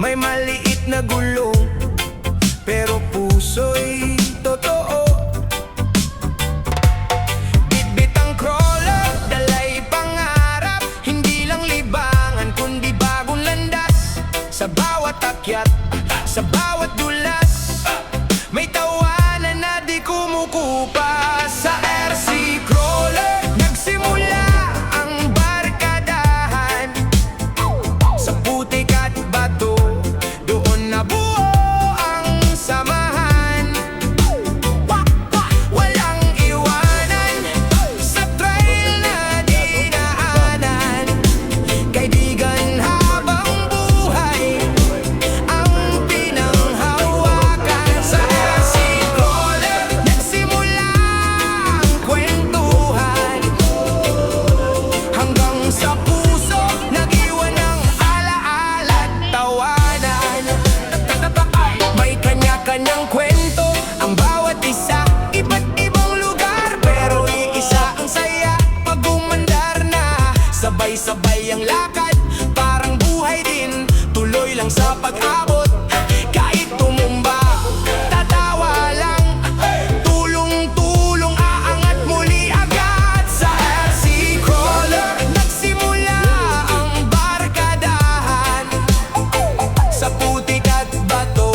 May maliit na gulong, pero puso'y totoo. Bitbit ang crawler, dalay pangarap. Hindi lang libangan, kundi bagong landas. Sa bawat akyat, sa bawat dulas, may tawanan na di kumukupa. Sa RC Crawler, nagsimula ang barkadahan. Sa putik at bato, kanyang kwento, ang bawat isa, iba't ibang lugar, pero iisa ang saya pag umandar na. Sabay-sabay ang lakad, parang buhay din, tuloy lang sa pag-abot. Kahit tumumba, tatawa lang, tulong-tulong, aangat muli agad. Sa RC Crawler, nagsimula ang barkadahan. Sa putik at bato,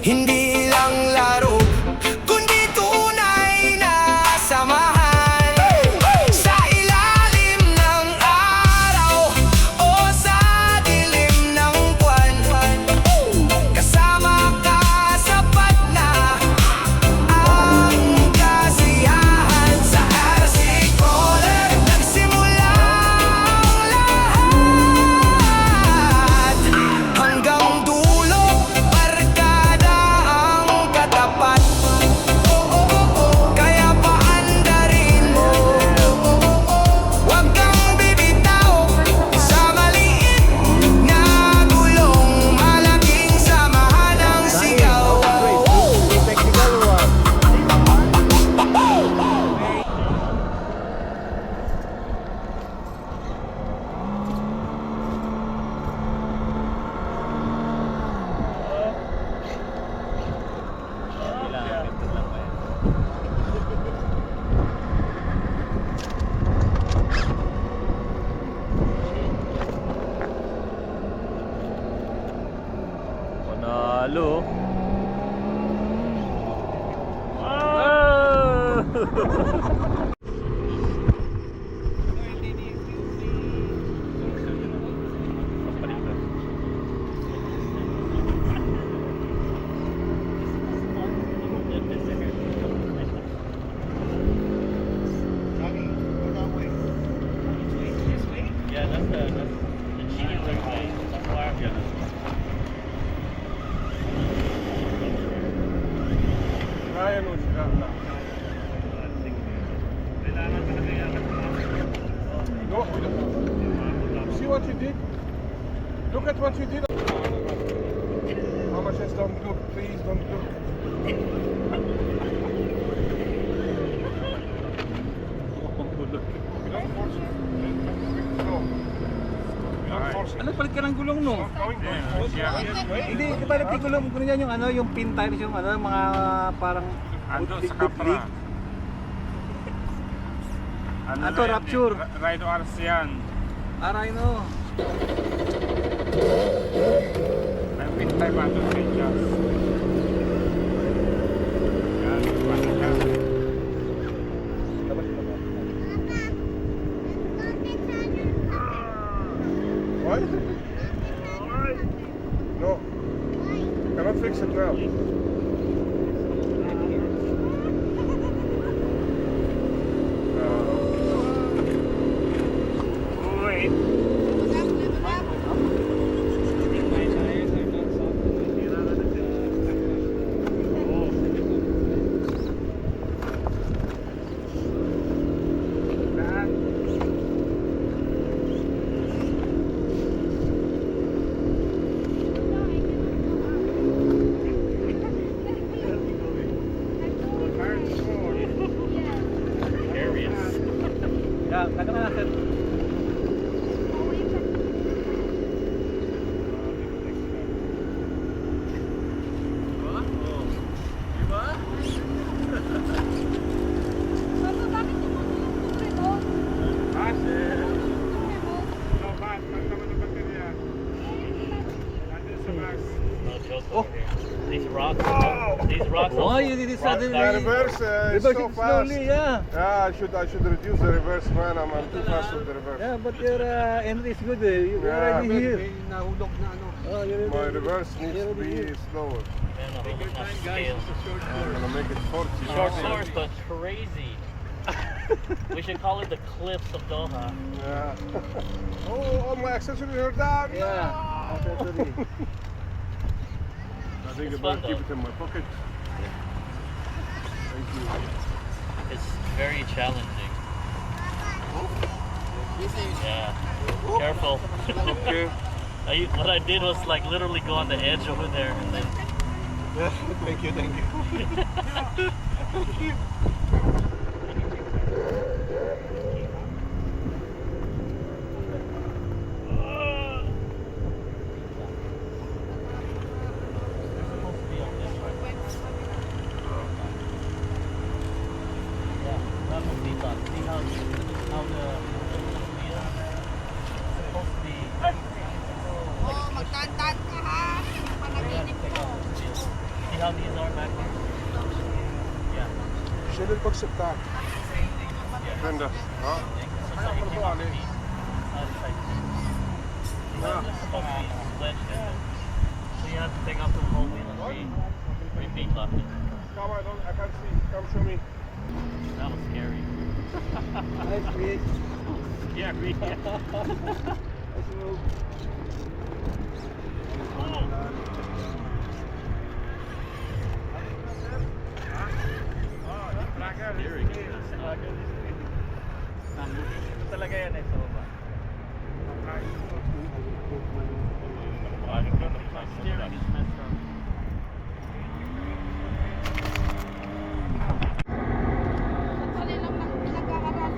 hindi lang laro, kundi tunay na samahan. Sa ilalim ng araw o sa dilim ng buwan, kasama ka, sapat na ang kasiyahan. Sa RC Crawler, nagsimula ang lahat, hanggang dulo, barkada ang katapat. Kaya paandarin mo, huwag kang bibitaw. Sa maliit na gulong, malaking samahan ang sigaw. Panalo. Ah! Yeah, that's the cheating thing. That's why I'm getting it. Kaya no siya na. No, see what you did? Look at what you did. Mama says don't look, please don't look. Oh, look. We don't force you. No. We don't Ano, palit ka ng gulong, no? Hindi, di ba nagtigulong ko niyan yung ano, yung pin tires, yung ano, mga parang Ando sa butlig-butlig. kapra. Ato, Rapture. Ride Ars yan. Aray no. May pin time ando sa Ijas. Yan, balik ka. What? No. Cannot fix it now. Wait. Yeah, kada ka na sir. Papa, bakit tumutulog yung remote? No, bad. Bad naman ang baterya. Nandun sa box. No joke Oh. over here. These rocks Oh, also, you did it rock suddenly. The stars. reverse is Reverse so it fast. slowly, yeah. Yeah, I should reduce the reverse, man. I'm too fast with the reverse. Yeah, but your entry is good. You Yeah. already here. Nahulog na ano. Oh, you're My already- reverse needs you're to already be here. slower. Man, no, it's not scale. I'm gonna make it 40. Short source, but crazy. We should call it the cliffs of Doha. Yeah. Oh, all my accessories are down. Yeah, accessory. I think It's I better fun, keep though. it in my pocket. Thank you. It's very challenging. Yeah. Careful. What I did was like literally go on the edge over there and then Thank you, thank you. supposed to be on this part. Yeah, that was the thought. See how the wheel is supposed to be Oh, magtandaan ka ha. Panaginip take ko. off the wheel. See how these are back here? Yeah. شيل البوكس بتاعك. Yeah. فين ده؟ اه. So it came off the beat. Not like it's supposed to be wedged in there. So you have to take off the whole wheel and repeat lock it. Come, I can't see. Come show me. That was scary. Nice, Chris. Yeah, agree. Nice move. Ito talaga yan eh, sa baba. Steering is messed up. Sandali lang na pinag-aaralan.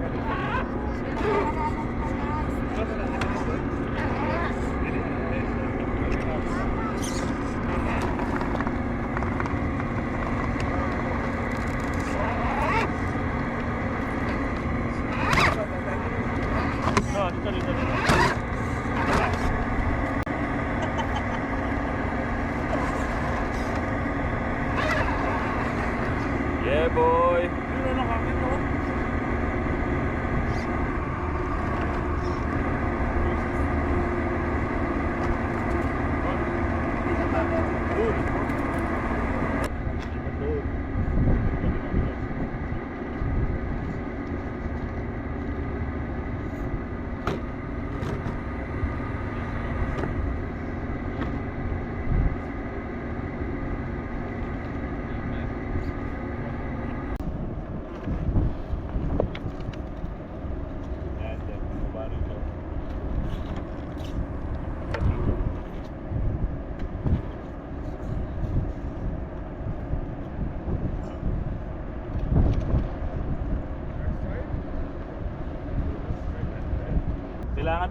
Pinag-aaralan pa, guys. No, dito, dito, dito. Yeah, boy.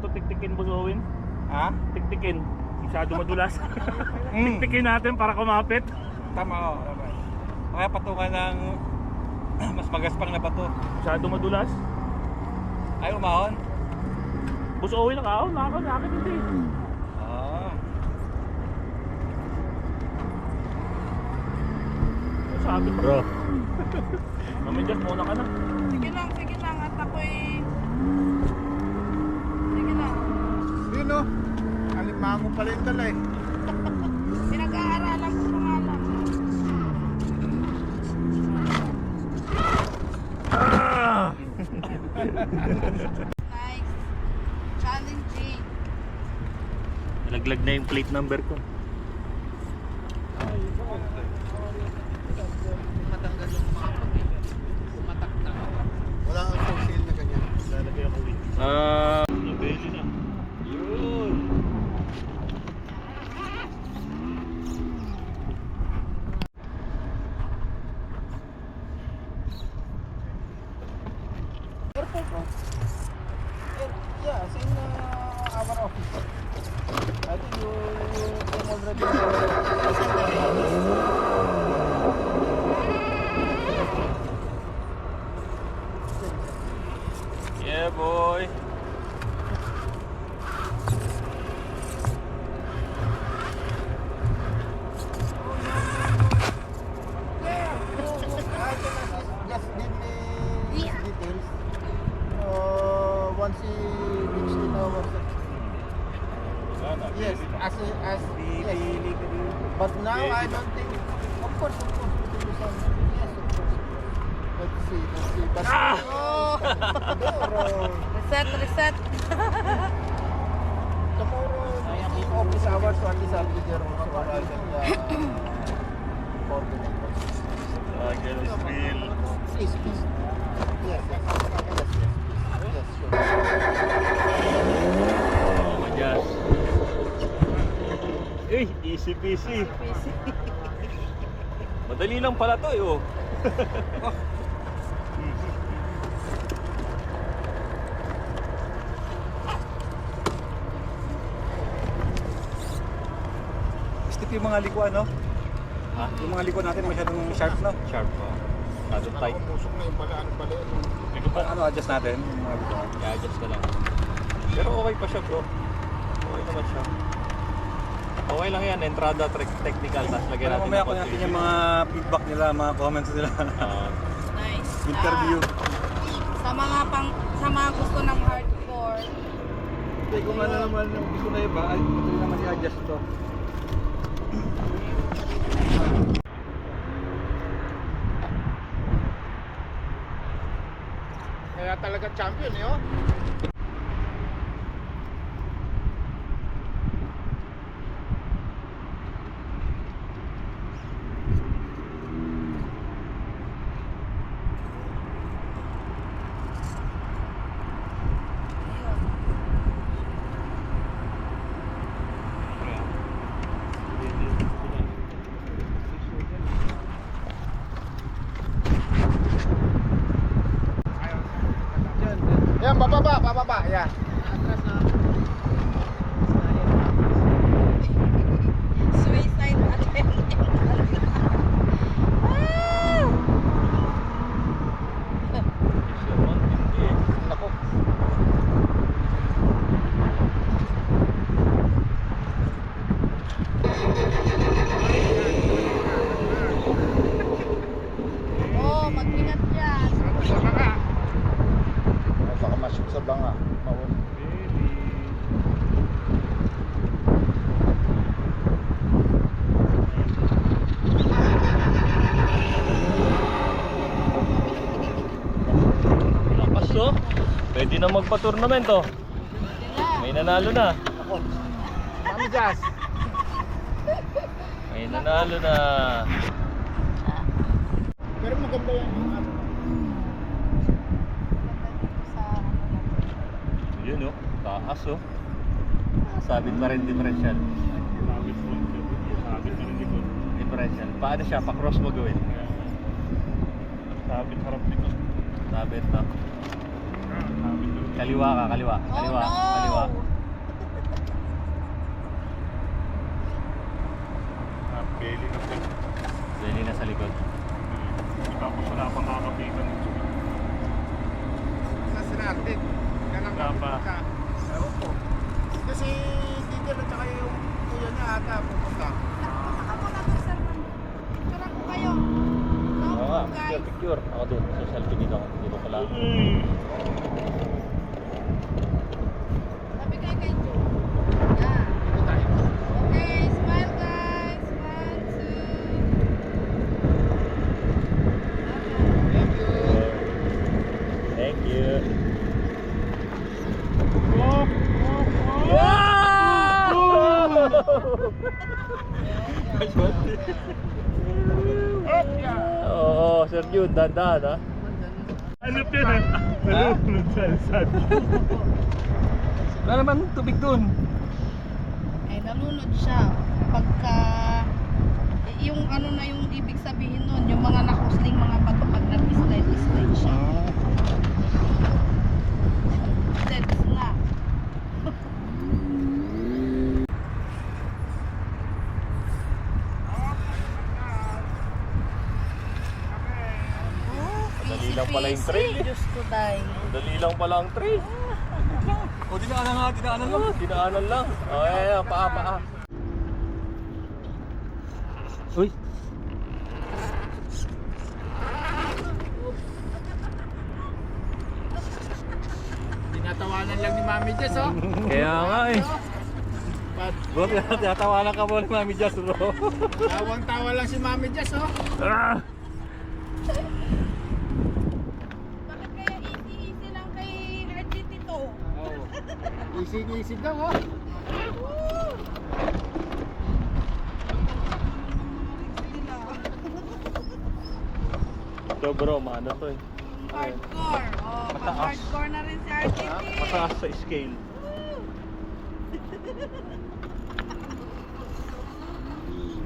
to tiktikin, Boss Owen. Ha? Tiktikin. Masyado madulas. Mm. Tiktikin natin para kumapit. Tama o. Kaya patukan ng mas magaspang na bato. Masyado madulas. Ay, umahon. Boss Owen nakahon. Nakakit hindi. Ah. Sabi pa. Bro. Mamidyas muna ka na. Sige lang, at ako'y... Sige lang. Yun o. Alimango pala yung dala eh. Pinag-aaralan ko pa nga lang. Nice. Challenging. Nalaglag na yung plate number ko. Wala kang full sale na ganyan. Lalagay ako win. Nabeli na. Yun. Yeah, same our office. I think you came already. Yeah, boy. Just give me details. Once he reached in our yes, as yes. But now I don't think. Of course, we can do some. Yes, of course. Let's see. But Oh! tomorrow, Reset. in office hours, so at least I'll be there also. Or I can coordinate. Please. Yes, sure. Oh, madyas. Eh, easy peasy. Madali lang pala to, oh. Stick yung mga likuan, no? Ha? Yung mga likuan natin masyadong sharp, no? Sharp pa. Masyado tight. Pusok na yung pala. Hindi ko pa. Ano, adjust natin yung mga likuan. I-adjust ka lang. Pero okay pa siya, bro. Okay naman siya. Okay lang yan, entrada technical, tapos lagyan Pero natin mamaya ng ko natin confusion. yung mga feedback nila, mga comments nila. Nice. Interview. Sa mga gusto ng hardcore. Hindi, kung ano naman yung gusto na iba, ay madali naman i-adjust to. Kaya talaga champion eh, oh. Yan, bababa, yan. Suicide attempt. Nako. Oh, mag-ingat dyan. Baka mashoot sa banga. Maun. Lakas, oh. Pwede na magpa-tournament, oh. May nanalo na. Mami Jazz. May nanalo na. Pero maganda yan yung ano. Yun, oh. Taas, oh. Sabit pa rin differential. Differential. Paano siya? Pa-cross mo gawin. Sabit harap dito. Sabit, no? Sabit Kaliwa ka, kaliwa. Oh Kaliwa, no! kaliwa. Belly na po. Dali na sa likod. Tapos wala pang kakapitan. Sa sinartin. Ganang Wala pa. Ewan ko. Kasi dito at saka yung kuya niya ata pupunta. Saka muna to, sir. Picturean ko kayo. No, Oo nga, guys. picture. Ako doon, sa selfie dito. Dito pala. Sabi kayo kay Joe. Yan. Dito tayo. Okay, smile guys. 1, 2. Thank you. Thank you. Oo, Sir Jude, dahan-dahan ha. Ano yun eh? Nalulunod sa alsad. Wala naman tubig doon. Ay, nalunod siya. Pagka, yung ano na yung ibig sabihin nun, yung mga nakusling mga bato pag nag-slide siya. That's na. Dali lang pala yung trail. Diyos ko day. Dali lang pala ang trail. O, dinaanan nga, dinaanan lang. Dinaanan lang. O, ayan, paa. Uy. Tinatawanan lang ni Mami Jess, oh. Kaya nga eh. But, Bro, tinatawanan ka mo ni Mami Jazz, bro. tawang-tawa lang si Mami Jess, oh. Ah! Bakit kaya easy lang kay RGT to? Oh. Isig-isig lang, oh. Ito bro, maano to eh. Hardcore. Oh, Mataas. hardcore na rin si RGT. Mataas sa scale.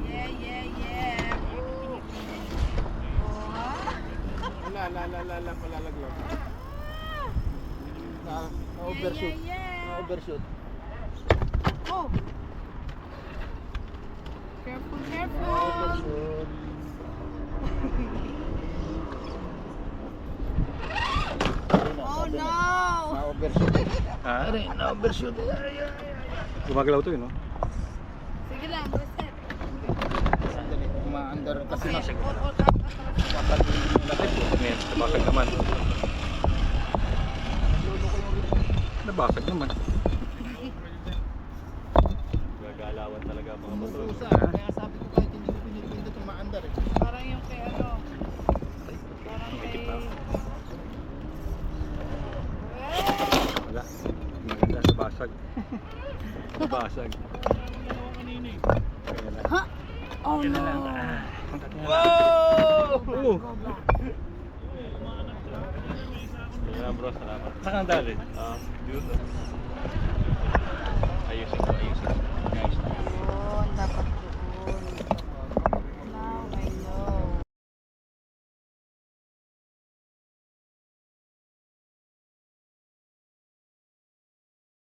Yeah. La, palalaglag. Na-overshoot. Yeah. Na-overshoot. Oh. Careful. Overshoot. Oh no. Na-overshoot. Ha? Na-overshoot. Gumagalaw to eh, no? Sige lang, reset. Sandali. Ma-under kasi Okay, na. all up. Ngayon, nabasag naman. Nabasag naman. Gagalawan talaga mga bato. Usa. Kaya sabi ko kahit hindi ko pinipindot yung ma-under eh. Parang yung kay ano. Parang kay... Wala. Maganda, nabasag. Nabasag. Ha? Oh no. Wow! Yan bro, salamat. Saan kang dali? Yun. Ayusin ko. Guys. Yun.